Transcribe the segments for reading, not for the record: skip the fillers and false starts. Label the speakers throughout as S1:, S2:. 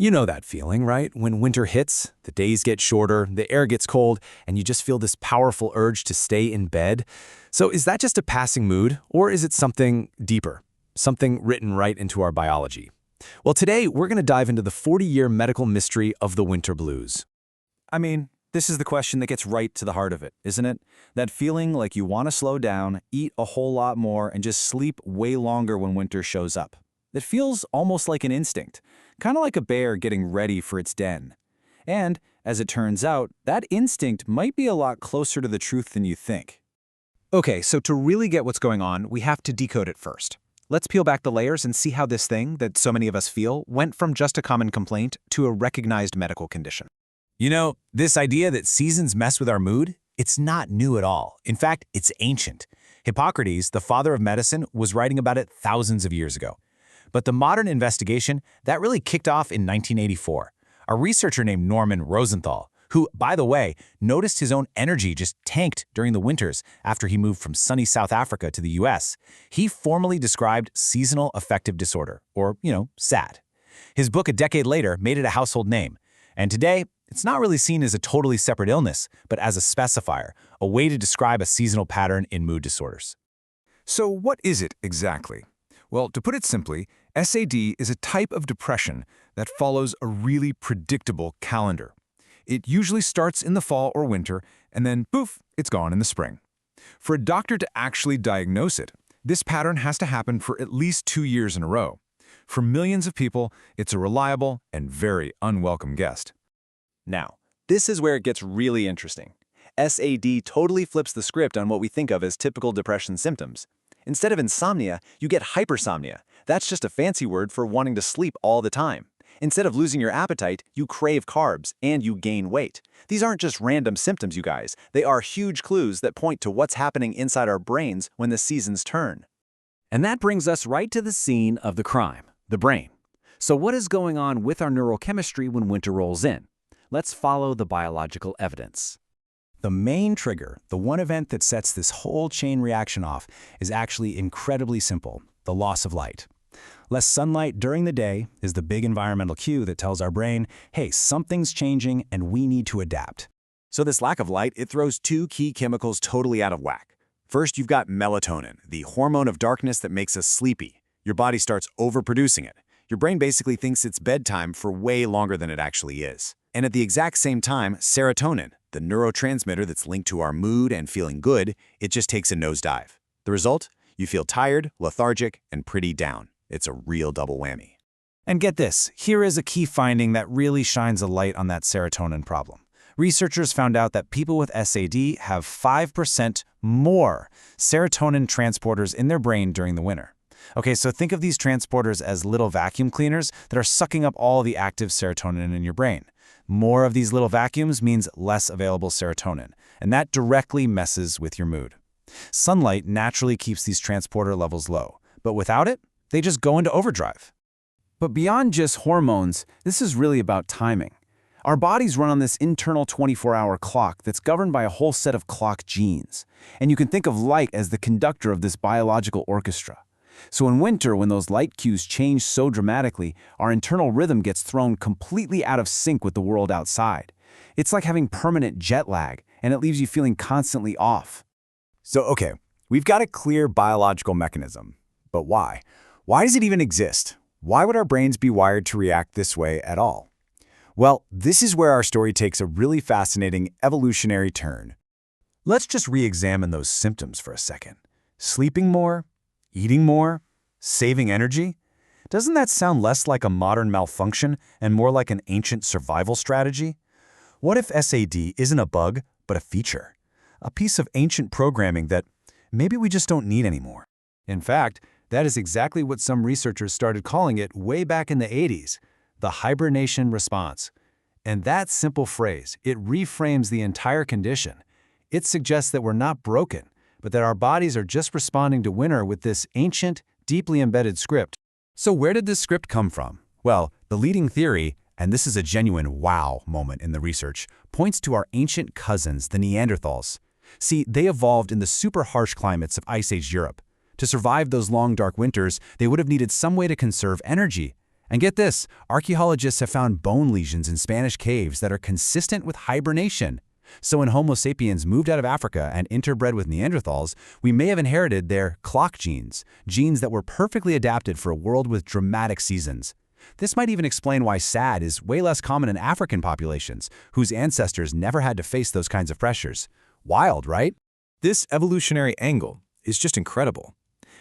S1: You know that feeling, right? When winter hits, the days get shorter, the air gets cold, and you just feel this powerful urge to stay in bed. So is that just a passing mood, or is it something deeper? Something written right into our biology? Well, today we're going to dive into the 40-year medical mystery of the winter blues.
S2: I mean, this is the question that gets right to the heart of it, isn't it? That feeling like you want to slow down, eat a whole lot more, and just sleep way longer when winter shows up. It feels almost like an instinct, kind of like a bear getting ready for its den. And, as it turns out, that instinct might be a lot closer to the truth than you think.
S3: Okay, so to really get what's going on, we have to decode it first. Let's peel back the layers and see how this thing that so many of us feel went from just a common complaint to a recognized medical condition.
S4: You know, this idea that seasons mess with our mood, it's not new at all. In fact, it's ancient. Hippocrates, the father of medicine, was writing about it thousands of years ago. But the modern investigation, that really kicked off in 1984. A researcher named Norman Rosenthal, who, by the way, noticed his own energy just tanked during the winters after he moved from sunny South Africa to the US, he formally described Seasonal Affective Disorder, or, SAD. His book a decade later made it a household name. And today, it's not really seen as a totally separate illness, but as a specifier, a way to describe a seasonal pattern in mood disorders.
S5: So what is it exactly? Well, to put it simply, SAD is a type of depression that follows a really predictable calendar. It usually starts in the fall or winter, and then poof, it's gone in the spring. For a doctor to actually diagnose it, this pattern has to happen for at least 2 years in a row. For millions of people, it's a reliable and very unwelcome guest.
S2: Now, this is where it gets really interesting. SAD totally flips the script on what we think of as typical depression symptoms. Instead of insomnia, you get hypersomnia. That's just a fancy word for wanting to sleep all the time. Instead of losing your appetite, you crave carbs and you gain weight. These aren't just random symptoms, you guys. They are huge clues that point to what's happening inside our brains when the seasons turn.
S3: And that brings us right to the scene of the crime, the brain. So what is going on with our neurochemistry when winter rolls in? Let's follow the biological evidence.
S4: The main trigger, the one event that sets this whole chain reaction off, is actually incredibly simple: the loss of light. Less sunlight during the day is the big environmental cue that tells our brain, hey, something's changing and we need to adapt.
S2: So this lack of light, it throws two key chemicals totally out of whack. First, you've got melatonin, the hormone of darkness that makes us sleepy. Your body starts overproducing it. Your brain basically thinks it's bedtime for way longer than it actually is. And at the exact same time, serotonin, the neurotransmitter that's linked to our mood and feeling good, it just takes a nosedive. The result? You feel tired, lethargic, and pretty down. It's a real double whammy.
S4: And get this, here is a key finding that really shines a light on that serotonin problem. Researchers found out that people with SAD have 5% more serotonin transporters in their brain during the winter. Okay, so think of these transporters as little vacuum cleaners that are sucking up all the active serotonin in your brain. More of these little vacuums means less available serotonin, and that directly messes with your mood. Sunlight naturally keeps these transporter levels low, but without it, they just go into overdrive.
S3: But beyond just hormones, this is really about timing. Our bodies run on this internal 24-hour clock that's governed by a whole set of clock genes. And you can think of light as the conductor of this biological orchestra. So in winter, when those light cues change so dramatically, our internal rhythm gets thrown completely out of sync with the world outside. It's like having permanent jet lag, and it leaves you feeling constantly off.
S4: So, okay, we've got a clear biological mechanism. But why? Why does it even exist? Why would our brains be wired to react this way at all? Well, this is where our story takes a really fascinating evolutionary turn. Let's just re-examine those symptoms for a second. Sleeping more? Eating more? Saving energy? Doesn't that sound less like a modern malfunction and more like an ancient survival strategy? What if SAD isn't a bug, but a feature? A piece of ancient programming that maybe we just don't need anymore?
S1: In fact, that is exactly what some researchers started calling it way back in the 80s, the hibernation response. And that simple phrase, it reframes the entire condition. It suggests that we're not broken, but that our bodies are just responding to winter with this ancient, deeply embedded script.
S4: So where did this script come from? Well, the leading theory, and this is a genuine wow moment in the research, points to our ancient cousins, the Neanderthals. See, they evolved in the super harsh climates of Ice Age Europe. To survive those long, dark winters, they would have needed some way to conserve energy.
S1: And get this, archaeologists have found bone lesions in Spanish caves that are consistent with hibernation. So when Homo sapiens moved out of Africa and interbred with Neanderthals, we may have inherited their clock genes, genes that were perfectly adapted for a world with dramatic seasons. This might even explain why SAD is way less common in African populations, whose ancestors never had to face those kinds of pressures. Wild, right?
S4: This evolutionary angle is just incredible.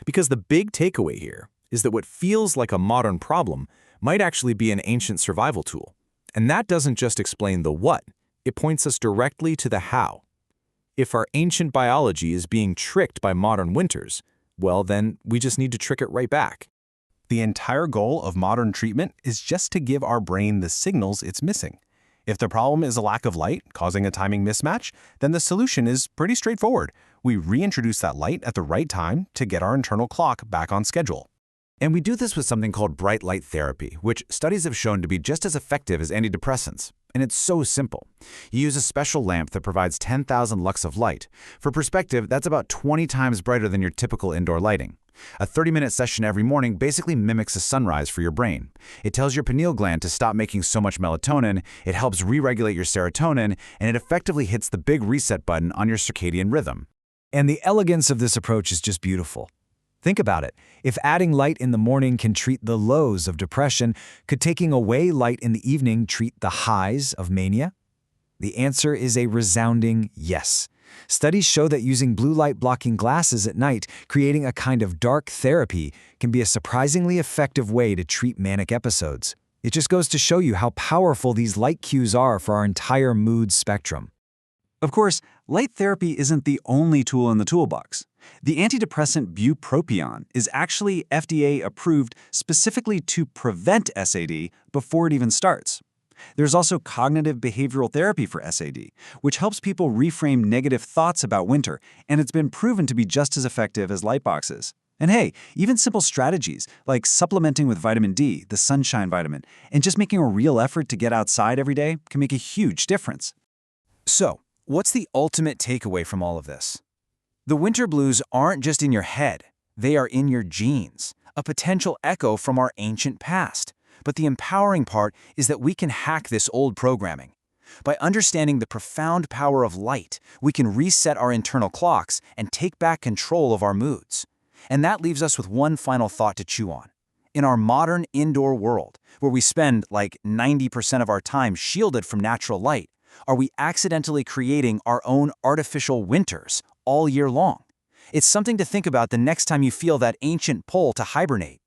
S4: Because the big takeaway here is that what feels like a modern problem might actually be an ancient survival tool. And that doesn't just explain the what, it points us directly to the how. If our ancient biology is being tricked by modern winters, well then we just need to trick it right back.
S1: The entire goal of modern treatment is just to give our brain the signals it's missing. If the problem is a lack of light causing a timing mismatch, then the solution is pretty straightforward. We reintroduce that light at the right time to get our internal clock back on schedule.
S3: And we do this with something called bright light therapy, which studies have shown to be just as effective as antidepressants. And it's so simple. You use a special lamp that provides 10,000 lux of light. For perspective, that's about 20 times brighter than your typical indoor lighting. A 30-minute session every morning basically mimics a sunrise for your brain. It tells your pineal gland to stop making so much melatonin, it helps re-regulate your serotonin, and it effectively hits the big reset button on your circadian rhythm.
S4: And the elegance of this approach is just beautiful. Think about it. If adding light in the morning can treat the lows of depression, could taking away light in the evening treat the highs of mania? The answer is a resounding yes. Studies show that using blue light blocking glasses at night, creating a kind of dark therapy, can be a surprisingly effective way to treat manic episodes. It just goes to show you how powerful these light cues are for our entire mood spectrum.
S6: Of course, light therapy isn't the only tool in the toolbox. The antidepressant bupropion is actually FDA approved specifically to prevent SAD before it even starts. There's also cognitive behavioral therapy for SAD, which helps people reframe negative thoughts about winter, and it's been proven to be just as effective as light boxes. And hey, even simple strategies like supplementing with vitamin D, the sunshine vitamin, and just making a real effort to get outside every day can make a huge difference.
S3: So, what's the ultimate takeaway from all of this? The winter blues aren't just in your head, they are in your genes, a potential echo from our ancient past. But the empowering part is that we can hack this old programming. By understanding the profound power of light, we can reset our internal clocks and take back control of our moods. And that leaves us with one final thought to chew on. In our modern indoor world, where we spend like 90% of our time shielded from natural light, are we accidentally creating our own artificial winters all year long? It's something to think about the next time you feel that ancient pull to hibernate.